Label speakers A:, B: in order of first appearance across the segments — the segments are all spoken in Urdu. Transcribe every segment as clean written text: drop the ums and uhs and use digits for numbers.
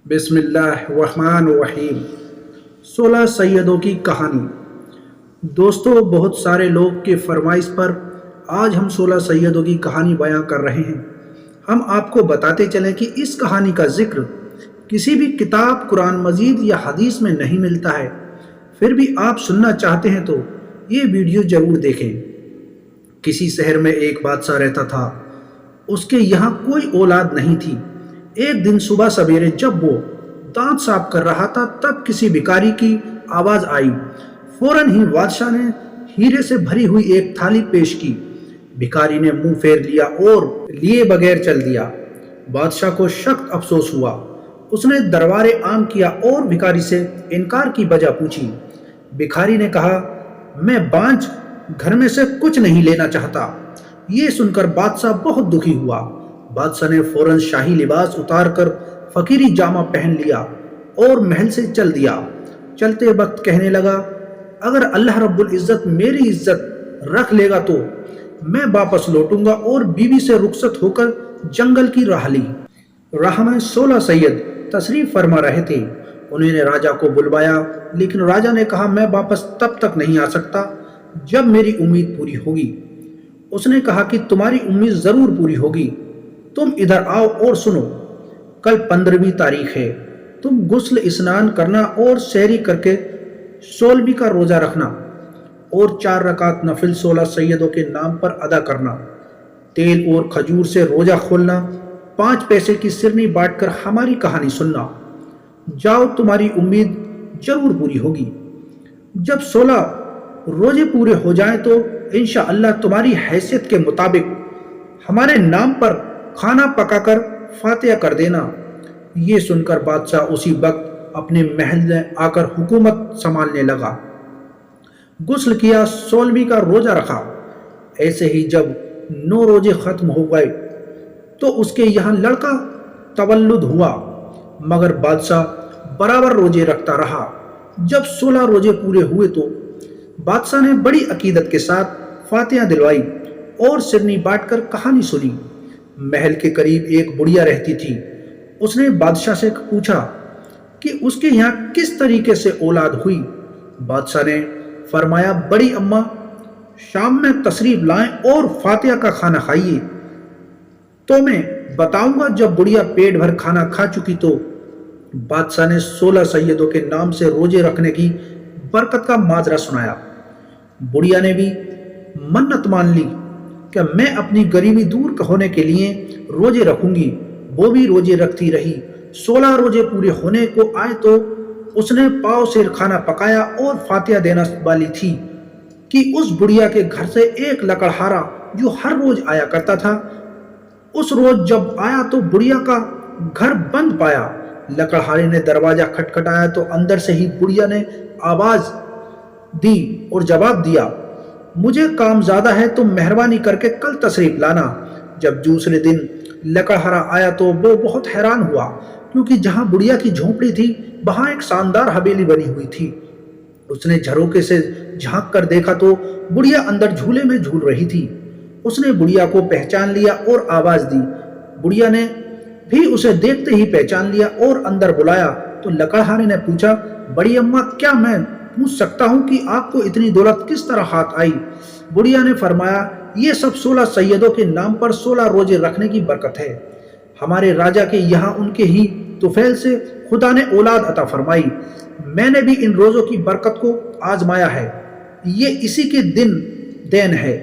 A: بسم اللہ الرحمن الرحیم 16 سیدوں کی کہانی۔ دوستو، بہت سارے لوگ کے فرمائش پر آج ہم 16 سیدوں کی کہانی بیان کر رہے ہیں۔ ہم آپ کو بتاتے چلیں کہ اس کہانی کا ذکر کسی بھی کتاب، قرآن مجید یا حدیث میں نہیں ملتا ہے۔ پھر بھی آپ سننا چاہتے ہیں تو یہ ویڈیو ضرور دیکھیں۔ کسی شہر میں ایک بادشاہ رہتا تھا۔ اس کے یہاں کوئی اولاد نہیں تھی۔ ایک دن صبح سویرے جب وہ دانت صاف کر رہا تھا تب کسی بھکاری کی آواز آئی۔ فوراً ہی بادشاہ نے ہیرے سے بھری ہوئی ایک تھالی پیش کی۔ بھکاری نے منہ پھیر لیا اور لیے بغیر چل دیا۔ بادشاہ کو سخت افسوس ہوا۔ اس نے دربار عام کیا اور بھکاری سے انکار کی وجہ پوچھی۔ بھکاری نے کہا، میں بانجھ گھر میں سے کچھ نہیں لینا چاہتا۔ یہ سن کر بادشاہ بہت دکھی ہوا۔ بادشاہ نے فوراً شاہی لباس اتار کر فقیری جامہ پہن لیا اور محل سے چل دیا۔ چلتے وقت کہنے لگا، اگر اللہ رب العزت میری عزت رکھ لے گا تو میں واپس لوٹوں گا، اور بیوی سے رخصت ہو کر جنگل کی راہ لی۔ راہ میں 16 سید تشریف فرما رہے تھے۔ انہوں نے راجا کو بلوایا، لیکن راجا نے کہا، میں واپس تب تک نہیں آ سکتا جب میری امید پوری ہوگی۔ اس نے کہا کہ تمہاری امید ضرور پوری ہوگی، تم ادھر آؤ اور سنو۔ کل 15ویں تاریخ ہے۔ تم غسل اسنان کرنا اور سحری کر کے 16ویں کا روزہ رکھنا اور 4 رکعت نفل 16 سیدوں کے نام پر ادا کرنا۔ تیل اور کھجور سے روزہ کھولنا، 5 پیسے کی سرنی بانٹ کر ہماری کہانی سننا۔ جاؤ، تمہاری امید ضرور پوری ہوگی۔ جب 16 روزے پورے ہو جائیں تو انشاءاللہ تمہاری حیثیت کے مطابق ہمارے نام پر کھانا پکا کر فاتحہ کر دینا۔ یہ سن کر بادشاہ اسی وقت اپنے محل میں آ کر حکومت سنبھالنے لگا۔ غسل کیا، 16ویں کا روزہ رکھا۔ ایسے ہی جب 9 روزے ختم ہو گئے تو اس کے یہاں لڑکا تولد ہوا، مگر بادشاہ برابر روزے رکھتا رہا۔ جب 16 روزے پورے ہوئے تو بادشاہ نے بڑی عقیدت کے ساتھ فاتحہ دلوائی اور سرنی بانٹ کر کہانی سنی۔ محل کے قریب ایک بڑھیا رہتی تھی۔ اس نے بادشاہ سے پوچھا کہ اس کے یہاں کس طریقے سے اولاد ہوئی۔ بادشاہ نے فرمایا، بڑی اماں شام میں تشریف لائیں اور فاتحہ کا کھانا کھائیے، تو میں بتاؤں گا۔ جب بڑھیا پیٹ بھر کھانا کھا چکی تو بادشاہ نے 16 سیدوں کے نام سے روزے رکھنے کی برکت کا ماجرا سنایا۔ بڑھیا نے بھی منت مان لی کہ میں اپنی غریبی دور ہونے کے لیے روزے رکھوں گی۔ وہ بھی روزے رکھتی رہی۔ 16 روزے پورے ہونے کو آئے تو اس نے پاؤ سے کھانا پکایا اور فاتحہ دینا والی تھی کہ اس بڑھیا کے گھر سے ایک لکڑہارا جو ہر روز آیا کرتا تھا، اس روز جب آیا تو بڑھیا کا گھر بند پایا۔ لکڑہارے نے دروازہ کھٹکھٹایا تو اندر سے ہی بڑھیا نے آواز دی اور جواب دیا، مجھے کام زیادہ ہے، تو مہربانی کر کے کل تشریف لانا۔ جب دوسرے دن لکڑہارا آیا تو وہ بہت حیران ہوا، کیونکہ جہاں بڑھیا کی جھونپڑی تھی وہاں ایک شاندار حویلی بنی ہوئی تھی۔ اس نے جھروکے سے جھانک کر دیکھا تو بڑھیا اندر جھولے میں جھول رہی تھی۔ اس نے بڑھیا کو پہچان لیا اور آواز دی۔ بڑھیا نے بھی اسے دیکھتے ہی پہچان لیا اور اندر بلایا تو لکڑہارے نے پوچھا، بڑی اماں، کیا میں پوچھ سکتا ہوں کہ آپ کو اتنی دولت کس طرح ہاتھ آئی؟ بڑھیا نے فرمایا، یہ سب 16 سیدوں کے نام پر 16 روزے رکھنے کی برکت ہے۔ ہمارے راجا کے یہاں ان کے ہی طفیل سے خدا نے اولاد عطا فرمائی۔ میں نے بھی ان روزوں کی برکت کو آزمایا ہے۔ یہ اسی کے دین ہے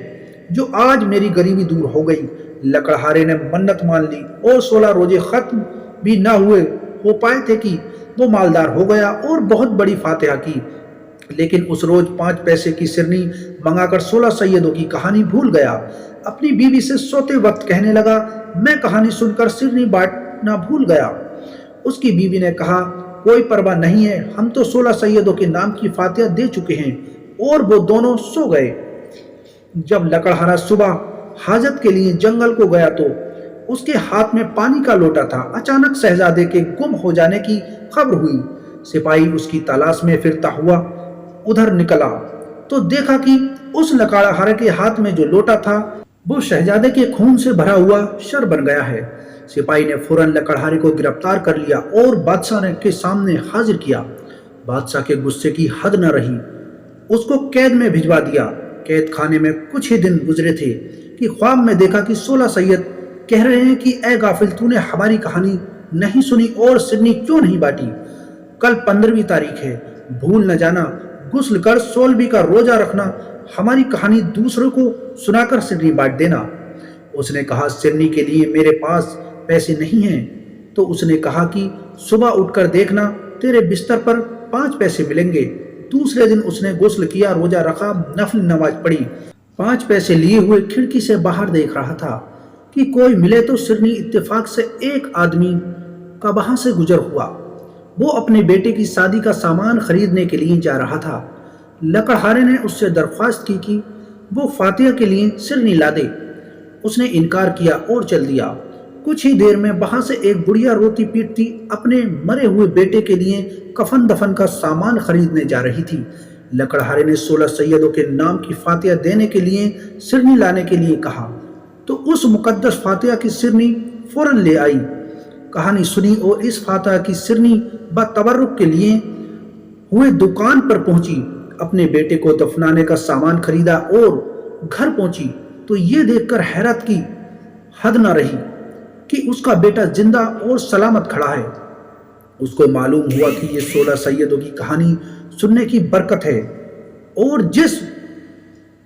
A: جو آج میری غریبی دور ہو گئی۔ لکڑہارے نے منت مان لی اور 16 روزے ختم بھی نہ ہو پائے تھے کہ وہ مالدار ہو گیا اور بہت بڑی فاتحہ کی، لیکن اس روز 5 پیسے کی سرنی منگا کر 16 سیدوں کی کہانی بھول گیا۔ اپنی بیوی سے سوتے وقت کہنے لگا، میں کہانی سن کر سرنی بانٹنا بھول گیا۔ اس کی بیوی نے کہا، کوئی پرواہ نہیں ہے، ہم تو 16 سیدوں کے نام کی فاتحہ دے چکے ہیں، اور وہ دونوں سو گئے۔ جب لکڑہارا صبح حاجت کے لیے جنگل کو گیا تو اس کے ہاتھ میں پانی کا لوٹا تھا۔ اچانک شہزادے کے گم ہو جانے کی خبر ہوئی۔ سپاہی اس کی تلاش میں پھرتا ہوا ادھر نکلا تو دیکھا کہ اس لکڑہارے کے ہاتھ میں جو لوٹا تھا وہ شہزادے کے خون سے بھرا ہوا شر بن گیا ہے۔ سپاہی نے فوراً لکڑہارے کو گرفتار کر لیا اور بادشاہ نے کے سامنے حاضر کیا۔ بادشاہ کے غصے کی حد نہ رہی، اس کو قید میں بھجوا دیا۔ قید خانے میں کچھ ہی دن گزرے تھے کہ خواب میں دیکھا کہ 16 سید کہہ رہے ہیں کہ اے غافل، تو نے ہماری کہانی نہیں سنی اور سرنی کیوں نہیں بانٹی؟ کل 15ویں تاریخ ہے، بھول نہ جانا، غسل کر 16ویں کا روزہ رکھنا، ہماری کہانی دوسروں کو سنا کر سرنی بانٹ دینا۔ اس نے کہا سرنی کے لیے میرے پاس پیسے نہیں ہیں۔ تو اس نے کہا کہ صبح اٹھ کر دیکھنا، تیرے بستر پر 5 پیسے ملیں گے۔ دوسرے دن اس نے غسل کیا، روزہ رکھا، نفل نماز پڑھی، 5 پیسے لیے ہوئے کھڑکی سے باہر دیکھ رہا تھا کہ کوئی ملے تو سرنی اتفاق سے ایک آدمی کا وہاں سے گزر ہوا۔ وہ اپنے بیٹے کی شادی کا سامان خریدنے کے لیے جا رہا تھا۔ لکڑہارے نے اس سے درخواست کی کہ وہ فاتحہ کے لیے سرنی لا دے۔ اس نے انکار کیا اور چل دیا۔ کچھ ہی دیر میں وہاں سے ایک بڑھیا روتی پیٹتی اپنے مرے ہوئے بیٹے کے لیے کفن دفن کا سامان خریدنے جا رہی تھی۔ لکڑہارے نے 16 سیدوں کے نام کی فاتحہ دینے کے لیے سرنی لانے کے لیے کہا تو اس مقدس فاتحہ کی سرنی فوراً لے آئی۔ کہانی سنی اور اس فاتحہ کی سرنی بتبرک کے لیے ہوئے دکان پر پہنچی، اپنے بیٹے کو دفنانے کا سامان خریدا اور گھر پہنچی تو یہ دیکھ کر حیرت کی حد نہ رہی کہ اس کا بیٹا زندہ اور سلامت کھڑا ہے۔ اس کو معلوم ہوا کہ یہ 16 سیدوں کی کہانی سننے کی برکت ہے، اور جس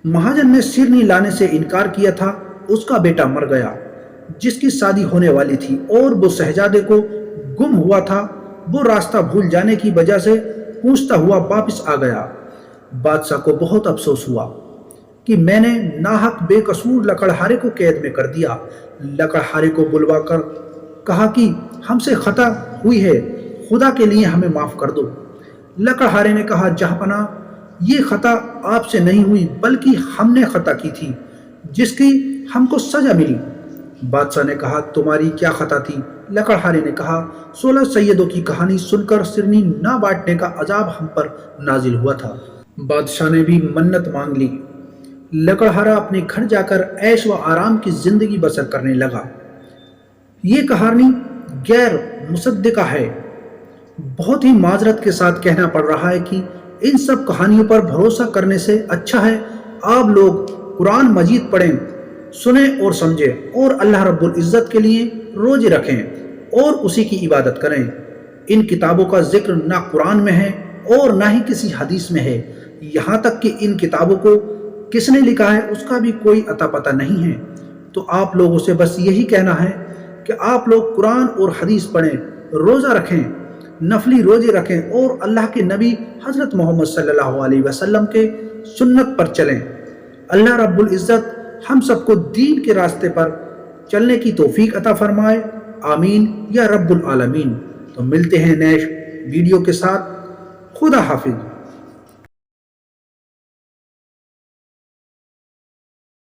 A: مہاجن نے سرنی لانے سے انکار کیا تھا اس کا بیٹا مر گیا، جس کی شادی ہونے والی تھی، اور وہ شہزادے کو گم ہوا تھا، وہ راستہ بھول جانے کی وجہ سے پوچھتا ہوا واپس آ گیا۔ بادشاہ کو بہت افسوس ہوا کہ میں نے ناحق بے قصور لکڑہارے کو قید میں کر دیا۔ لکڑہارے کو بلوا کر کہا کہ ہم سے خطا ہوئی ہے، خدا کے لیے ہمیں معاف کر دو۔ لکڑہارے نے کہا جہاں پناہ، یہ خطا آپ سے نہیں ہوئی بلکہ ہم نے خطا کی تھی جس کی ہم کو سزا ملی۔ بادشاہ نے کہا تمہاری کیا خطا تھی؟ لکڑہارے نے کہا 16 سیدوں کی کہانی سن کر سرنی نہ بانٹنے کا عذاب ہم پر نازل ہوا تھا۔ بادشاہ نے بھی منت مانگ لی۔ لکڑہارا اپنے گھر جا کر عیش و آرام کی زندگی بسر کرنے لگا۔ یہ کہانی غیر مصدقہ ہے۔ بہت ہی معذرت کے ساتھ کہنا پڑ رہا ہے کہ ان سب کہانیوں پر بھروسہ کرنے سے اچھا ہے آپ لوگ قرآن مجید پڑھیں، سنیں اور سمجھیں، اور اللہ رب العزت کے لیے روزے رکھیں اور اسی کی عبادت کریں۔ ان کتابوں کا ذکر نہ قرآن میں ہے اور نہ ہی کسی حدیث میں ہے، یہاں تک کہ ان کتابوں کو کس نے لکھا ہے اس کا بھی کوئی اتا پتہ نہیں ہے۔ تو آپ لوگوں سے بس یہی کہنا ہے کہ آپ لوگ قرآن اور حدیث پڑھیں، روزہ رکھیں، نفلی روزے رکھیں اور اللہ کے نبی حضرت محمد صلی اللہ علیہ وسلم کے سنت پر چلیں۔ اللہ رب العزت ہم سب کو دین کے راستے پر چلنے کی توفیق عطا فرمائے، آمین یا رب العالمین۔ تو ملتے ہیں نئے ویڈیو کے ساتھ، خدا حافظ۔